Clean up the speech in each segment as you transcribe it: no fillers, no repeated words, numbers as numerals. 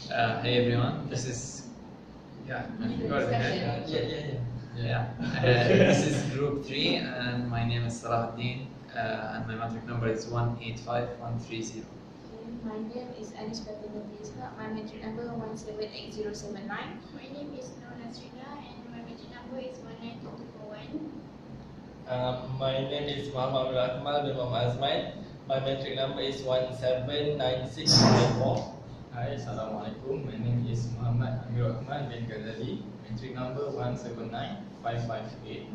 Hey everyone, this is go ahead. This is group 3 and my name is Salahuddin and my matric number is 185130. My name is Anis Fatimah. My matric number 178079. My name is Nur Nasrina and my matric number is 192241. My name is Muhammad Rahmal bin Muhammad Azman. My matric number is 179694. Hi, Assalamualaikum. My name is Muhammad Amir Rahman bin Ghazali. Matric number 179558.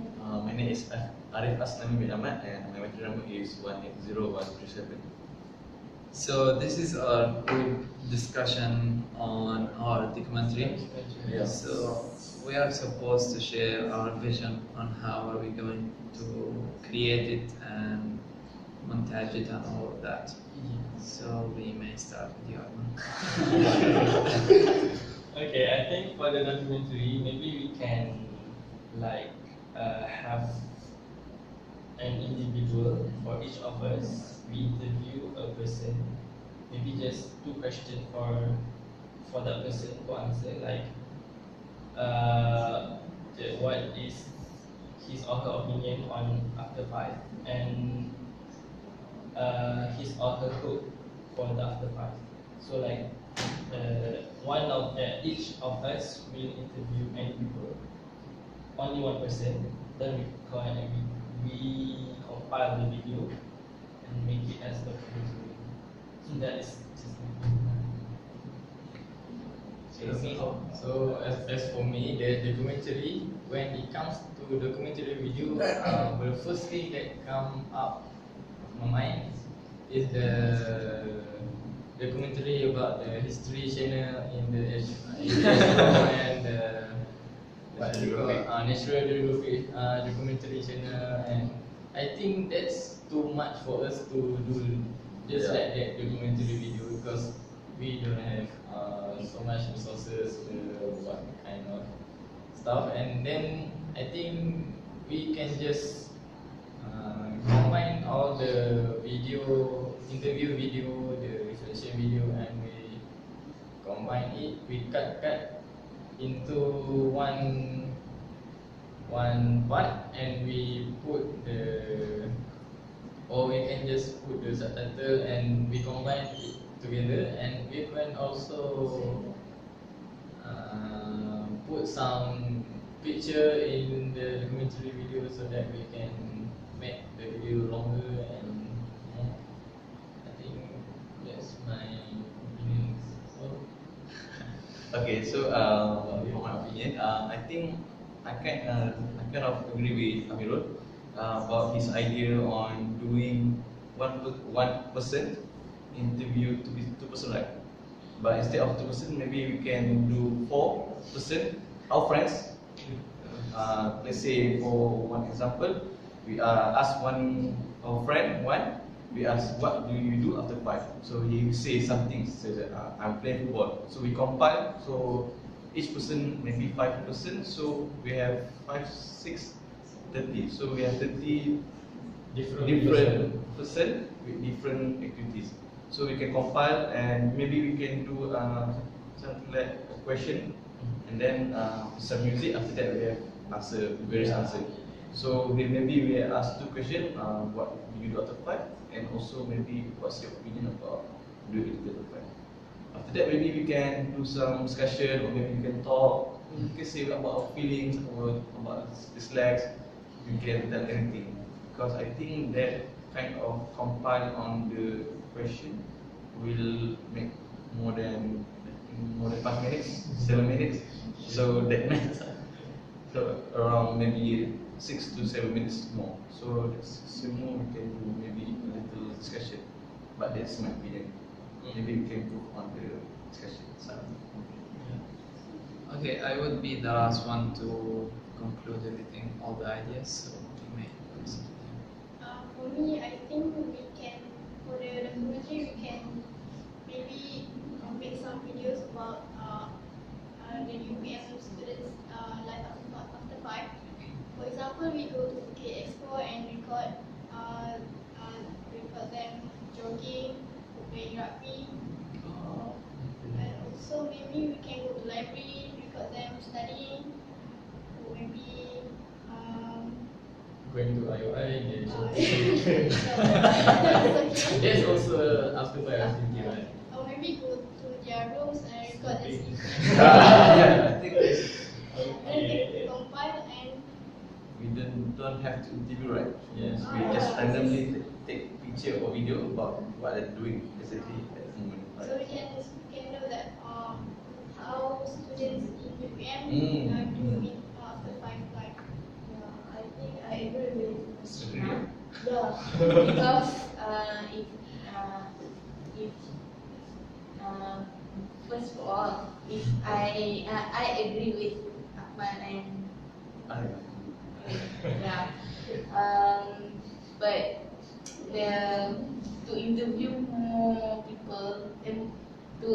My name is Arif Aslami bin Ahmad and my matric number is 180137. So this is our group discussion on our documentary. Yes. So we are supposed to share our vision on how are we going to create it and montage it and all of that. So we may start with you, Arman. Okay, I think for the documentary, maybe we can have an individual for each of us. We interview a person, maybe just 2 questions for that person to answer, what is his or her opinion on After 5 and his or her hope for the After 5. So each of us will interview many people, only one person, then we compile the video and make it as documentary. So that is just So as for me, the documentary, when it comes to documentary video, the first thing that come up of my mind is the documentary about the History Channel in the and National Geographic documentary channel, and I think that's too much for us to do just like that documentary video because we don't have so much resources what kind of stuff, and then I think we can just combine all the interview video, the reflection video, and we combine it, we cut into one part, and we put or we can just put the subtitle and we combine it together, and we can also put some picture in the documentary video so that we can make the video longer and more. I think that's my opinion. Okay, so for my opinion, I think I kind of agree with Amirul about his idea on doing one person interview to be 2 person, right? But instead of 2 person, maybe we can do 4 person, our friends. Let's say for one example, we ask our friend we ask what do you do after 5. So he will say something, says that I'm playing football. So we compile. So each person maybe 5 person. So we have 5, 6, 30. So we have 30 different person with different activities. So we can compile and maybe we can do something like a question and then some music. After that we have various answer. So maybe we ask 2 questions. What do you do after 5? And also maybe what's your opinion about doing it after 5? After that maybe we can do some discussion, or maybe we can talk. We can say about our feelings or about dislikes. We can tell anything, because I think that kind of compile on the question will make more than 5 minutes, 7 minutes. So that means around maybe 6 to 7 minutes more. So that's more we can do maybe a little discussion. But that's my opinion. Maybe we can go on the discussion side. Okay, I would be the last one to conclude everything, all the ideas. So you may proceed. For me, I think for the documentary, we can maybe make some videos about the UPSM students' life after 5. For example, we go to Bukit Expo and record them jogging, playing rugby, and also maybe going to IOI, then Okay. that's also after 5 activity, right? Or maybe go to their rooms and record as if. Yeah, I think that's, Then they compile and we don't have to interview, right? Yes. We just randomly take picture or video about what they're doing exactly at the moment. so we can know that how students in UPM Mm. do it after 5 like. Yeah, I think I agree with Ms. Agree? Rina. Yeah, because if first of all, if I agree with Akmal and yeah, but to interview more people and to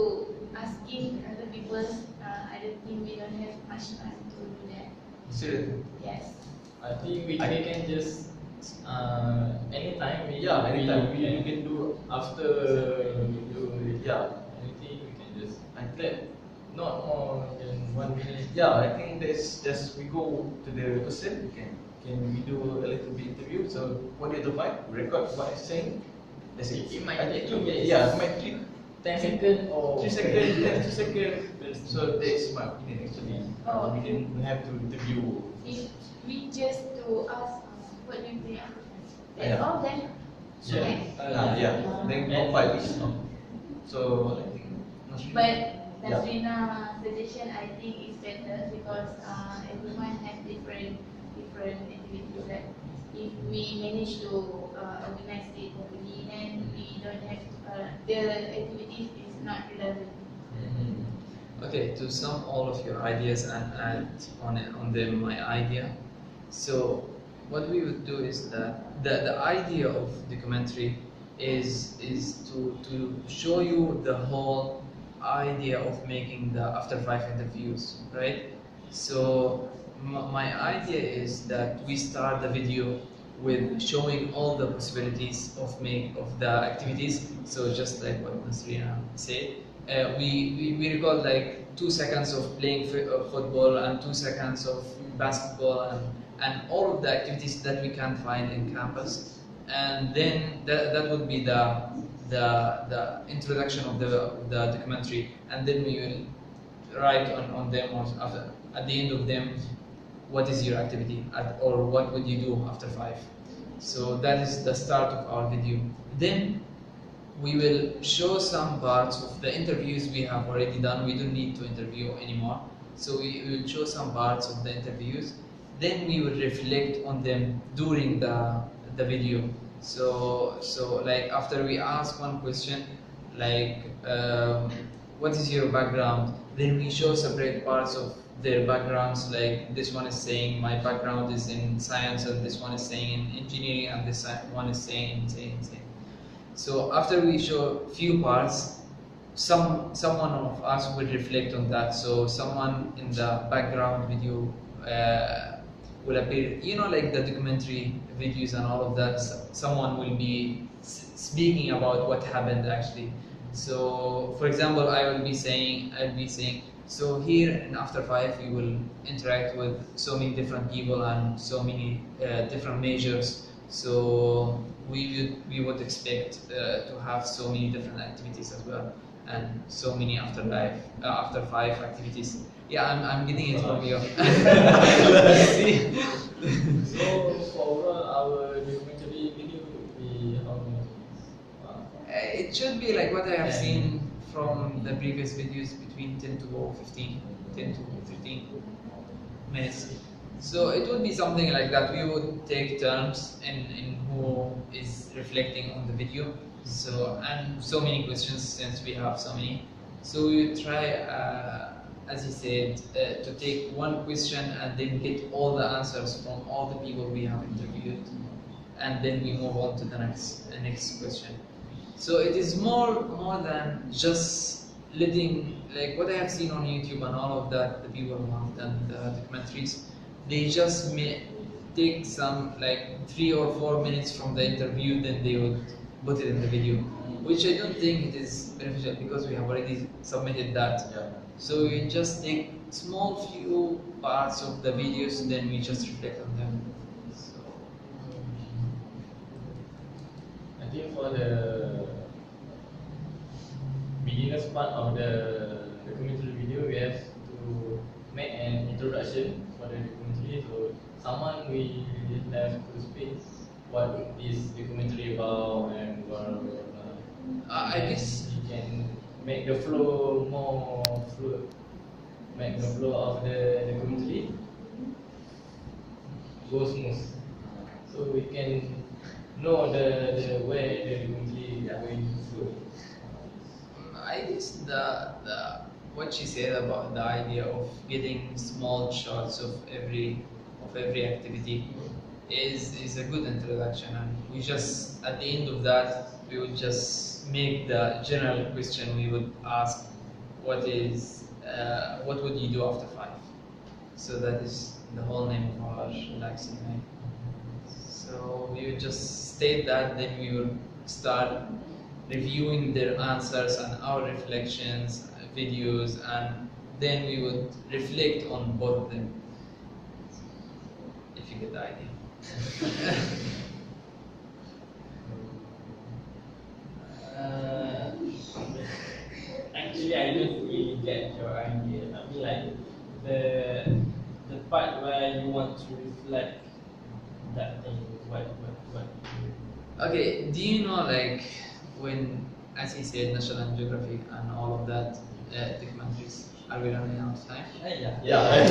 asking other people, I don't think we don't have much time to do that. Seriously? Yes. I think we can just anytime Yeah, anytime. we can do after we do Yeah. anything we can just I think, not more than 1 minute. yeah, I think that's just we go to the person. Can we do a little bit interview? So 1 to 5, record what I'm saying. That's it. It might I take think- 2 minutes. Yeah, it might take 10 seconds or 3 seconds, 2 seconds. So that's my opinion actually. Oh. We didn't have to interview. If we just to ask what do you think, that's Yeah. all then. Yeah. Okay. Yeah, then And- compile this. So I think Nasrina. But Yeah. Nasrina suggestion I think is better because everyone has different activities. Like if we manage to organize it properly, then we don't have the activities is not relevant. Okay, to sum all of your ideas and add on them my idea. So what we would do is that the idea of documentary is to show you the whole idea of making the after 5 interviews, right? So my idea is that we start the video with showing all the possibilities of the activities. So just like what Nasrina said, we record like 2 seconds of playing football and 2 seconds of basketball and all of the activities that we can find in campus, and then that would be the introduction of the documentary, and then we will write on them or at the end of them what is your activity or what would you do after 5. So that is the start of our video. Then we will show some parts of the interviews we have already done. We don't need to interview anymore. So we will show some parts of the interviews. Then we will reflect on them during the video. So like after we ask one question, like what is your background? Then we show separate parts of their backgrounds, like this one is saying my background is in science, and this one is saying in engineering, and this one is saying. So after we show few parts, someone of us will reflect on that. So someone in the background video will appear, like the documentary videos and all of that. Someone will be speaking about what happened actually. So for example, I'll be saying, so here in After 5 we will interact with so many different people and so many different majors. So we would expect to have so many different activities as well, and so many after 5 activities. Yeah, I'm getting it from you. See? So for overall our documentary video would be how many minutes? It should be like what I have seen from the previous videos, between 10 to 15 minutes. So it would be something like that. We would take turns in who is reflecting on the video. So and so many questions, since we have so many. So we would try, as he said, to take one question and then get all the answers from all the people we have interviewed, and then we move on to the next question. So it is more than just letting, like what I have seen on YouTube and all of that, the people who have done the documentaries, they just may take some like 3 or 4 minutes from the interview, then they would put it in the video, which I don't think it is beneficial because we have already submitted that. Yeah. So we just take small few parts of the videos, then we just reflect on them. So for the beginners part of the documentary video, we have to make an introduction for the documentary. So someone will have to speak what is documentary about and blah, blah, blah. I And guess you can make the flow more fluid, make the flow of the documentary go smooth. So we can know the way the documentary are going through. I guess the what she said about the idea of getting small shots of every activity is a good introduction, and we just at the end of that we would just make the general question we would ask, what would you do after 5? So that is the whole name of our relaxing night. So we would just state that, then we would start reviewing their answers and our reflections, videos, and then we would reflect on both of them. If you get the idea. Uh, Actually, I don't really get your idea. I mean, like the part where you want to reflect that thing. What? Okay, do you know, like, when, as he said, National Geographic and all of that documentaries, are we running out of time? Yeah. Yeah, I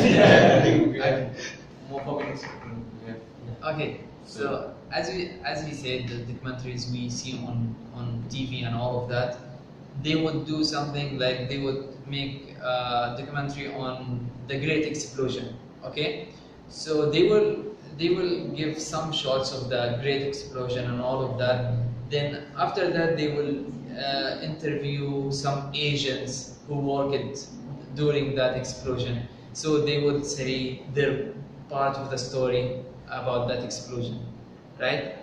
think we have more 4 minutes. We have Okay, so as we said, the documentaries we see on TV and all of that, they would do something like they would make a documentary on the Great Explosion. Okay, so they will give some shots of the Great Explosion and all of that. Then after that, they will interview some Asians who worked during that explosion. So they would say their part of the story about that explosion, right?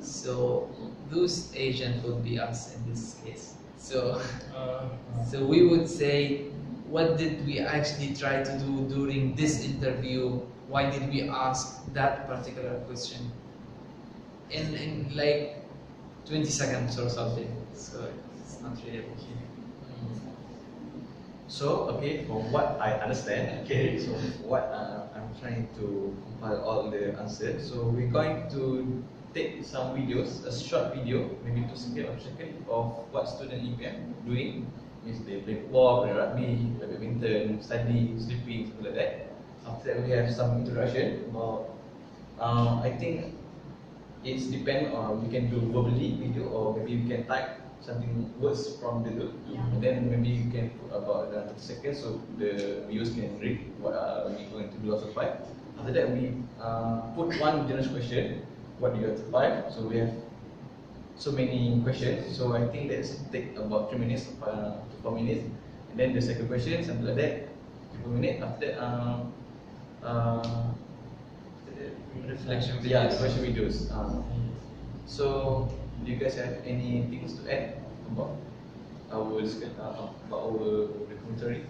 So those Asians would be us in this case. So we would say, what did we actually try to do during this interview? Why did we ask that particular question? In like 20 seconds or something. So it's not really okay. So, okay, from what I understand, okay, so what I'm trying to compile all the answers. So we're going to take some videos, a short video, maybe 2 seconds or second, of what student UPM doing. Means they play football, play rugby, play badminton, study, sleeping, something like that. After that, we have some introduction about. I think it's depend on, we can do verbally video, or maybe we can type something words from the loop, and then maybe you can put about 30 seconds so the viewers can read what are we going to do after 5. After that, we put one general question, what do you have to 5? So we have so many questions, so I think that's take about 3 minutes to 4 minutes, and then the second question, something like that, 2 minutes. After that, Reflection videos. yeah, reflection videos. So, do you guys have any things to add about our about our documentary?